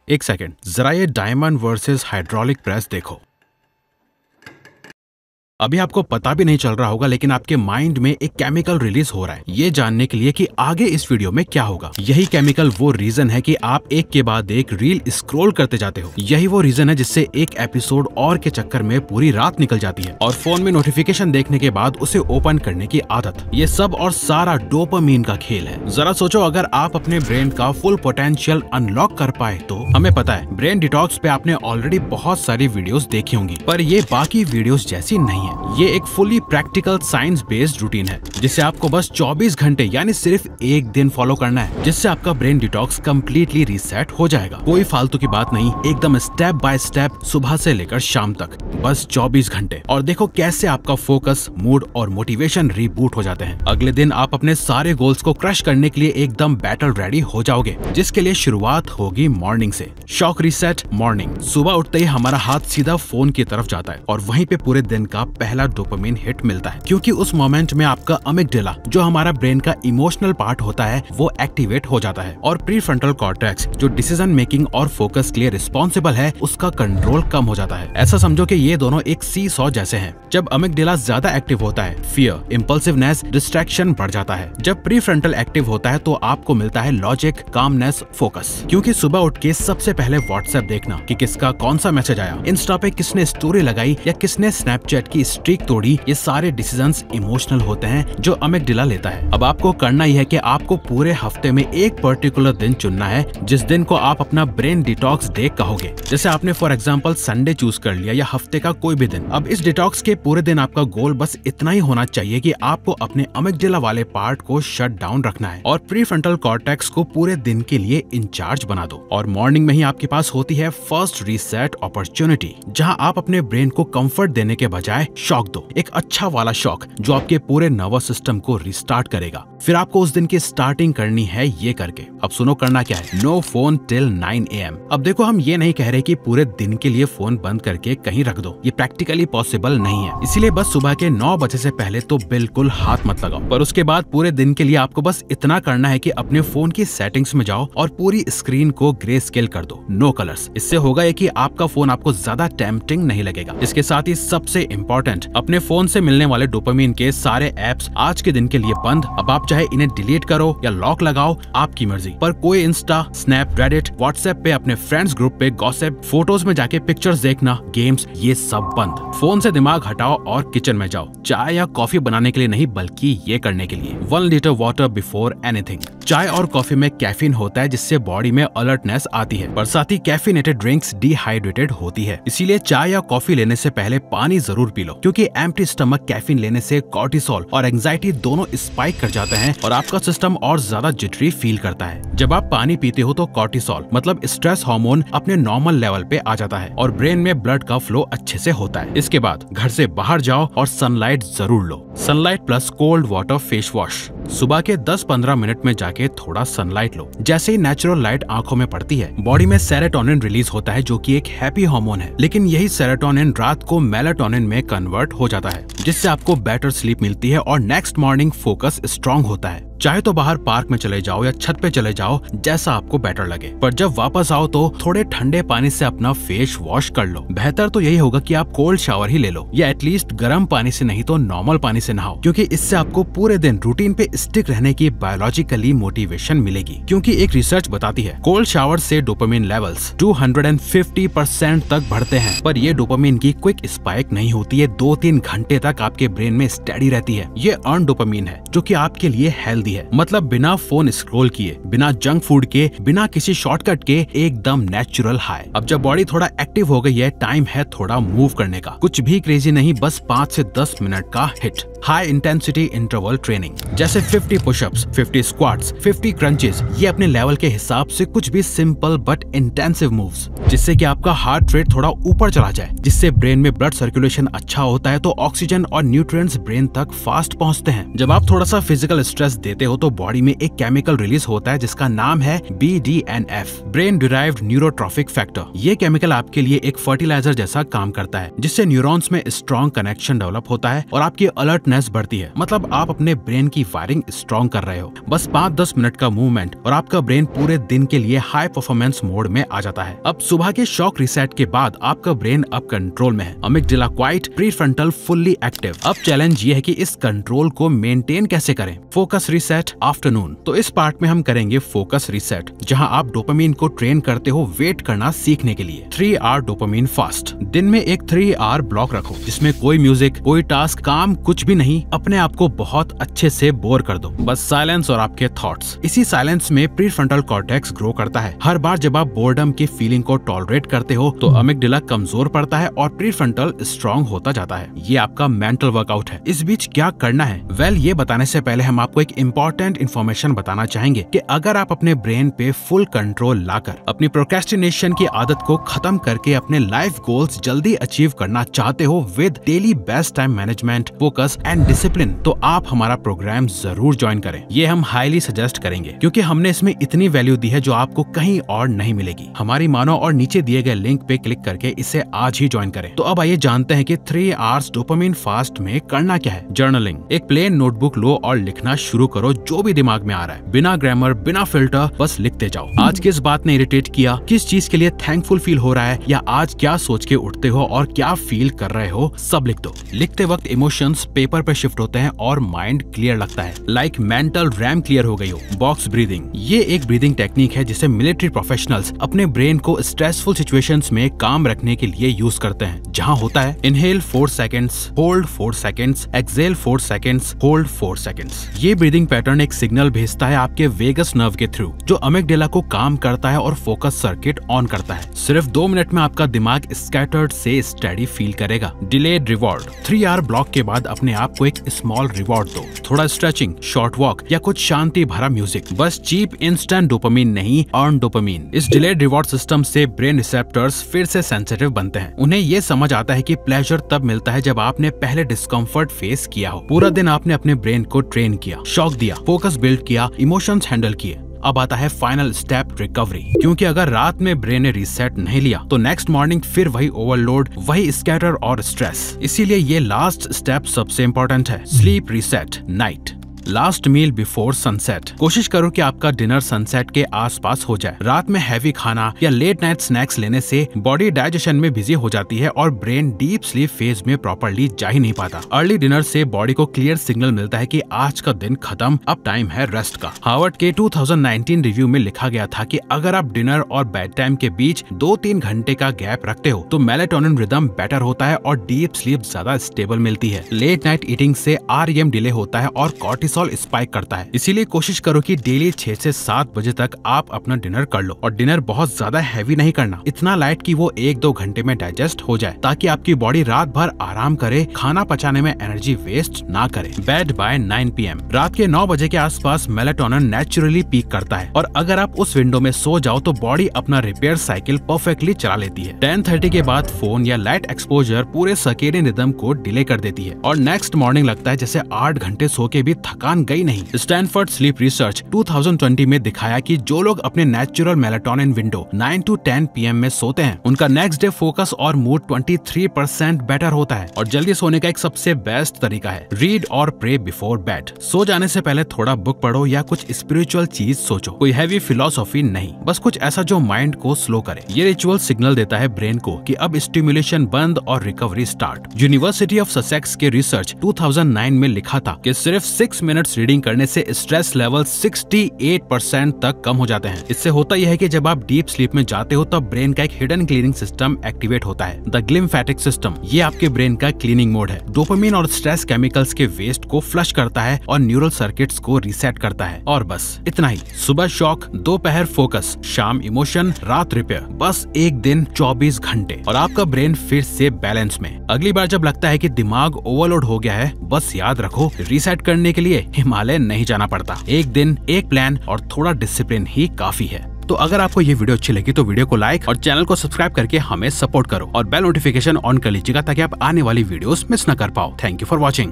एक सेकेंड, जरा ये डायमंड वर्सेस हाइड्रोलिक प्रेस देखो। अभी आपको पता भी नहीं चल रहा होगा, लेकिन आपके माइंड में एक केमिकल रिलीज हो रहा है ये जानने के लिए कि आगे इस वीडियो में क्या होगा। यही केमिकल वो रीजन है कि आप एक के बाद एक रील स्क्रॉल करते जाते हो। यही वो रीजन है जिससे एक एपिसोड और के चक्कर में पूरी रात निकल जाती है और फोन में नोटिफिकेशन देखने के बाद उसे ओपन करने की आदत। ये सब और सारा डोपामीन का खेल है। जरा सोचो, अगर आप अपने ब्रेन का फुल पोटेंशियल अनलॉक कर पाए तो। हमें पता है ब्रेन डिटॉक्स पे आपने ऑलरेडी बहुत सारी वीडियोस देखी होंगी, पर ये बाकी वीडियोस जैसी नहीं है। ये एक fully practical science based routine है जिसे आपको बस 24 घंटे यानी सिर्फ एक दिन फॉलो करना है, जिससे आपका ब्रेन डिटॉक्स कम्प्लीटली रीसेट हो जाएगा। कोई फालतू की बात नहीं, एकदम स्टेप बाय स्टेप, सुबह से लेकर शाम तक, बस 24 घंटे। और देखो कैसे आपका फोकस, मूड और मोटिवेशन रीबूट हो जाते हैं। अगले दिन आप अपने सारे गोल्स को क्रश करने के लिए एकदम बैटल रेडी हो जाओगे, जिसके लिए शुरुआत होगी मॉर्निंग से। Shock reset morning. सुबह उठते ही हमारा हाथ सीधा फोन की तरफ जाता है और वहीं पे पूरे दिन का पहला डोपामिन हिट मिलता है, क्योंकि उस मोमेंट में आपका अमिगडाला, जो हमारा ब्रेन का इमोशनल पार्ट होता है, वो एक्टिवेट हो जाता है और प्रीफ्रंटल कॉर्टेक्स, जो डिसीजन मेकिंग और फोकस के लिए रिस्पॉन्सिबल है, उसका कंट्रोल कम हो जाता है। ऐसा समझो कि ये दोनों एक सी सॉ जैसे हैं। जब अमिगडाला ज्यादा एक्टिव होता है, फियर, इम्पल्सिवनेस, डिस्ट्रैक्शन बढ़ जाता है। जब प्रीफ्रंटल एक्टिव होता है तो आपको मिलता है लॉजिक, कामनेस, फोकस। क्योंकि सुबह उठ के सबसे पहले व्हाट्सएप देखना कि किसका कौन सा मैसेज आया, इंस्टा पे किसने स्टोरी लगाई या किसने स्नैपचैट की स्ट्रीक तोड़ी, ये सारे डिसीजंस इमोशनल होते हैं जो अमिगडाला लेता है। अब आपको करना ही है कि आपको पूरे हफ्ते में एक पर्टिकुलर दिन चुनना है जिस दिन को आप अपना ब्रेन डिटॉक्स डे कहोगे। जैसे आपने फॉर एग्जांपल संडे चूज कर लिया या हफ्ते का कोई भी दिन। अब इस डिटॉक्स के पूरे दिन आपका गोल बस इतना ही होना चाहिए कि आपको अपने अमिगडाला वाले पार्ट को शट डाउन रखना है और प्रीफ्रंटल कॉर्टेक्स को पूरे दिन के लिए इंचार्ज बना दो। और मॉर्निंग में ही आपके पास होती है फर्स्ट रीसेट अपॉर्चुनिटी, जहां आप अपने ब्रेन को कंफर्ट देने के बजाय शॉक दो, एक अच्छा वाला शॉक जो आपके पूरे नर्वस सिस्टम को रिस्टार्ट करेगा। फिर आपको उस दिन की स्टार्टिंग करनी है ये करके। अब सुनो करना क्या है। No phone till 9 AM। अब देखो, हम ये नहीं कह रहे कि पूरे दिन के लिए फोन बंद करके कहीं रख दो, ये प्रैक्टिकली पॉसिबल नहीं है। इसीलिए बस सुबह के 9 बजे से पहले तो बिल्कुल हाथ मत लगाओ, पर उसके बाद पूरे दिन के लिए आपको बस इतना करना है कि अपने फोन की सेटिंग्स में जाओ और पूरी स्क्रीन को ग्रे स्केल कर दो, नो कलर्स। इससे होगा ये कि आपका फोन आपको ज्यादा टेम्पटिंग नहीं लगेगा। इसके साथ ही सबसे इम्पोर्टेंट, अपने फोन से मिलने वाले डोपामिन के सारे एप्स आज के दिन के लिए बंद। अब आप चाहे इन्हें डिलीट करो या लॉक लगाओ, आपकी मर्जी, पर कोई इंस्टा, स्नैप, रेडिट, व्हाट्सएप पे अपने फ्रेंड्स ग्रुप पे गॉसिप, फोटोज में जाके पिक्चर्स देखना, गेम्स, ये सब बंद। फोन से दिमाग हटाओ और किचन में जाओ, चाय या कॉफी बनाने के लिए नहीं, बल्कि ये करने के लिए 1 लीटर वाटर बिफोर एनीथिंग। चाय और कॉफी में कैफीन होता है जिससे बॉडी में अलर्टनेस आती है, पर साथ ही कैफिनेटेड ड्रिंक्स डिहाइड्रेटेड होती है। इसीलिए चाय या कॉफी लेने से पहले पानी जरूर पी लो, क्योंकि एम्प्टी स्टमक कैफीन लेने से कॉर्टिसोल और एंजाइटी दोनों स्पाइक कर जाते हैं और आपका सिस्टम और ज्यादा जिटरी फील करता है। जब आप पानी पीते हो तो कॉर्टिसोल मतलब स्ट्रेस हार्मोन अपने नॉर्मल लेवल पे आ जाता है और ब्रेन में ब्लड का फ्लो अच्छे से होता है। इसके बाद घर से बाहर जाओ और सनलाइट जरूर लो। Sunlight plus cold water face wash. सुबह के 10-15 मिनट में जाके थोड़ा सनलाइट लो। जैसे ही नेचुरल लाइट आंखों में पड़ती है, बॉडी में सेरोटोनिन रिलीज होता है, जो कि एक हैप्पी हार्मोन है। लेकिन यही सेरोटोनिन रात को मेलाटोनिन में कन्वर्ट हो जाता है, जिससे आपको बेटर स्लीप मिलती है और नेक्स्ट मॉर्निंग फोकस स्ट्रांग होता है। चाहे तो बाहर पार्क में चले जाओ या छत पे चले जाओ, जैसा आपको बेटर लगे, पर जब वापस आओ तो थोड़े ठंडे पानी से अपना फेस वॉश कर लो। बेहतर तो यही होगा कि आप कोल्ड शावर ही ले लो, या एटलीस्ट गर्म पानी से नहीं तो नॉर्मल पानी से नहाओ, क्योंकि इससे आपको पूरे दिन रूटीन पे स्टिक रहने की बायोलॉजिकली मोटिवेशन मिलेगी। क्योंकि एक रिसर्च बताती है कोल्ड शावर से डोपामिन लेवल्स 250% तक बढ़ते हैं, पर ये डोपामिन की क्विक स्पाइक नहीं होती है, 2-3 घंटे तक आपके ब्रेन में स्टडी रहती है। ये अर्न डोपामिन है जो कि आपके लिए हेल्दी है, मतलब बिना फोन स्क्रॉल किए, बिना जंक फूड के, बिना किसी शॉर्टकट के, एकदम नेचुरल हाई। अब जब बॉडी थोड़ा एक्टिव हो गई है, टाइम है थोड़ा मूव करने का। कुछ भी क्रेजी नहीं, बस 5 से 10 मिनट का hit high intensity interval training, जैसे 50 पुशअप्स, 50 स्क्वाट्स, 50 क्रंचेस। ये अपने लेवल के हिसाब से कुछ भी सिंपल बट इंटेंसिव मूव्स, जिससे कि आपका हार्ट रेट थोड़ा ऊपर चला जाए, जिससे ब्रेन में ब्लड सर्कुलेशन अच्छा होता है, तो ऑक्सीजन और न्यूट्रिएंट्स ब्रेन तक फास्ट पहुंचते हैं। जब आप थोड़ा सा फिजिकल स्ट्रेस देते लेते हो तो बॉडी में एक केमिकल रिलीज होता है जिसका नाम है BDNF, brain derived neurotrophic factor. ये केमिकल आपके लिए एक फर्टिलाइजर जैसा काम करता है, जिससे न्यूरॉन्स में स्ट्रॉन्ग कनेक्शन डेवलप होता है और आपकी अलर्टनेस बढ़ती है। मतलब आप अपने ब्रेन की वायरिंग स्ट्रॉन्ग कर रहे हो। बस 5-10 मिनट का मूवमेंट और आपका ब्रेन पूरे दिन के लिए हाई परफॉर्मेंस मोड में आ जाता है। अब सुबह के शॉक रीसेट के बाद आपका ब्रेन अब कंट्रोल में है, amygdala quite, prefrontal fully active. अब चैलेंज ये है कि इस कंट्रोल को मेंटेन कैसे करें। Focus reset afternoon. तो इस पार्ट में हम करेंगे फोकस रीसेट, जहां आप डोपामिन को ट्रेन करते हो वेट करना सीखने के लिए। 3 आवर डोपामिन फास्ट। दिन में एक 3 आवर ब्लॉक रखो जिसमें कोई म्यूजिक, कोई टास्क, काम कुछ भी नहीं। अपने आप को बहुत अच्छे से बोर कर दो, बस साइलेंस और आपके थॉट्स। इसी साइलेंस में प्रीफ्रंटल कॉर्टेक्स ग्रो करता है। हर बार जब आप बोर्डम की फीलिंग को टॉलरेट करते हो तो अमिगडाला कमजोर पड़ता है और प्रीफ्रंटल स्ट्रॉन्ग होता जाता है। ये आपका मेंटल वर्कआउट है। इस बीच क्या करना है? वेल, ये बताने से पहले हम आपको एक इम्पोर्टेंट इन्फॉर्मेशन बताना चाहेंगे कि अगर आप अपने ब्रेन पे फुल कंट्रोल लाकर अपनी प्रोक्रेस्टिनेशन की आदत को खत्म करके अपने लाइफ गोल्स जल्दी अचीव करना चाहते हो with daily best time management, focus and discipline, तो आप हमारा प्रोग्राम जरूर ज्वाइन करें। ये हम हाईली सजेस्ट करेंगे क्योंकि हमने इसमें इतनी वैल्यू दी है जो आपको कहीं और नहीं मिलेगी। हमारी मानो और नीचे दिए गए लिंक पे क्लिक करके इसे आज ही ज्वाइन करें। तो अब आइए जानते हैं कि 3 आवर्स डोपामिन फास्ट में करना क्या है। जर्नलिंग। एक प्लेन नोटबुक लो और लिखना शुरू करो जो भी दिमाग में आ रहा है, बिना ग्रामर, बिना फिल्टर, बस लिखते जाओ। आज किस बात ने इरिटेट किया, किस चीज के लिए थैंकफुल फील हो रहा है, या आज क्या सोच के उठते हो और क्या फील कर रहे हो, सब लिख दो। लिखते वक्त इमोशंस पेपर पे शिफ्ट होते हैं और माइंड क्लियर लगता है, लाइक मेंटल रैम क्लियर हो गई हो। Box breathing. ये एक ब्रीदिंग टेक्निक है जिसे मिलिट्री प्रोफेशनल्स अपने ब्रेन को स्ट्रेसफुल सिचुएशंस में काम रखने के लिए यूज करते हैं, जहाँ होता है inhale 4 seconds, hold 4 seconds, exhale 4 seconds, hold 4 seconds. ये ब्रीदिंग पैटर्न एक सिग्नल भेजता है आपके वेगस नर्व के थ्रू, जो अमिगडाला को काम करता है और फोकस सर्किट ऑन करता है। सिर्फ 2 मिनट में आपका दिमाग स्कैटर्ड से स्टेडी फील करेगा। Delayed reward. 3 आवर ब्लॉक के बाद अपने आप को एक स्मॉल रिवॉर्ड दो, थोड़ा स्ट्रेचिंग, शॉर्ट वॉक या कुछ शांति भरा म्यूजिक। बस चीप इंस्टेंट डोपामिन नहीं, अर्न डोपामिन। इस डिलेड रिवॉर्ड सिस्टम से ब्रेन रिसेप्टर्स फिर से सेंसिटिव बनते हैं। उन्हें ये समझ आता है कि प्लेजर तब मिलता है जब आपने पहले डिस्कम्फर्ट फेस किया हो। पूरा दिन आपने अपने ब्रेन को ट्रेन किया, शॉक दिया, फोकस बिल्ड किया, इमोशंस हैंडल किए। अब आता है फाइनल स्टेप, रिकवरी। क्योंकि अगर रात में ब्रेन ने रीसेट नहीं लिया तो नेक्स्ट मॉर्निंग फिर वही ओवरलोड, वही स्कैटर और स्ट्रेस। इसीलिए ये लास्ट स्टेप सबसे इम्पोर्टेंट है। Sleep reset, night. Last meal before sunset. कोशिश करो कि आपका डिनर सनसेट के आसपास हो जाए। रात में हैवी खाना या लेट नाइट स्नैक्स लेने से बॉडी डाइजेशन में बिजी हो जाती है और ब्रेन डीप स्लीप फेज में प्रॉपर्ली जा ही नहीं पाता। अर्ली डिनर से बॉडी को क्लियर सिग्नल मिलता है कि आज का दिन खत्म, अब टाइम है रेस्ट का। हार्वर्ड के 2019 रिव्यू में लिखा गया था कि अगर आप डिनर और बेड टाइम के बीच 2-3 घंटे का गैप रखते हो तो मेलेटोनिन रिदम बेटर होता है और डीप स्लीप ज्यादा स्टेबल मिलती है। लेट नाइट ईटिंग से REM डिले होता है और कॉर्टिसोल स्पाइक करता है। इसीलिए कोशिश करो कि डेली 6 से 7 बजे तक आप अपना डिनर कर लो, और डिनर बहुत ज्यादा हैवी नहीं करना, इतना लाइट कि वो 1-2 घंटे में डाइजेस्ट हो जाए, ताकि आपकी बॉडी रात भर आराम करे, खाना पचाने में एनर्जी वेस्ट ना करे। Bed by 9 PM। रात के 9 बजे के आसपास मेलेटोनिन नेचुरली पीक करता है, और अगर आप उस विंडो में सो जाओ तो बॉडी अपना रिपेयर साइकिल परफेक्टली चला लेती है। 10:30 के बाद फोन या लाइट एक्सपोजर पूरे सर्केडियन रिदम को डिले कर देती है, और नेक्स्ट मॉर्निंग लगता है जैसे 8 घंटे सो के भी थकान गई नहीं। स्टैनफोर्ड स्लीप रिसर्च 2020 में दिखाया कि जो लोग अपने natural melatonin window 9 to 10 PM में सोते हैं, उनका नेक्स्ट डे फोकस और मूड 23% बेटर होता है। और जल्दी सोने का एक सबसे बेस्ट तरीका है रीड और प्रे बिफोर बेड। सो जाने से पहले थोड़ा बुक पढ़ो या कुछ स्पिरिचुअल चीज सोचो। कोई हैवी फिलोसॉफी नहीं, बस कुछ ऐसा जो माइंड को स्लो करे। ये रिचुअल सिग्नल देता है ब्रेन को कि अब स्टिमुलेशन बंद और recovery start. University of Sussex के रिसर्च 2009 में लिखा था कि सिर्फ 6 मिनट्स रीडिंग करने से स्ट्रेस लेवल 68% तक कम हो जाते हैं। इससे होता यह है कि जब आप डीप स्लीप में जाते हो तब ब्रेन का एक हिडन क्लीनिंग सिस्टम एक्टिवेट होता है, द ग्लिम्फेटिक सिस्टम। ये आपके ब्रेन का क्लीनिंग मोड है। डोपामिन और स्ट्रेस केमिकल्स के वेस्ट को फ्लश करता है और न्यूरल सर्किट्स को रीसेट करता है। और बस इतना ही। सुबह शॉक, दोपहर फोकस, शाम इमोशन, रात रिपेयर। बस एक दिन 24 घंटे और आपका ब्रेन फिर से बैलेंस में। अगली बार जब लगता है कि दिमाग ओवरलोड हो गया है, बस याद रखो रीसेट करने के लिए हिमालय नहीं जाना पड़ता। एक दिन, एक प्लान और थोड़ा डिसिप्लिन ही काफी है। तो अगर आपको ये वीडियो अच्छी लगी तो वीडियो को लाइक और चैनल को सब्सक्राइब करके हमें सपोर्ट करो, और बेल नोटिफिकेशन ऑन कर लीजिएगा ताकि आप आने वाली वीडियोस मिस न कर पाओ। Thank you for watching.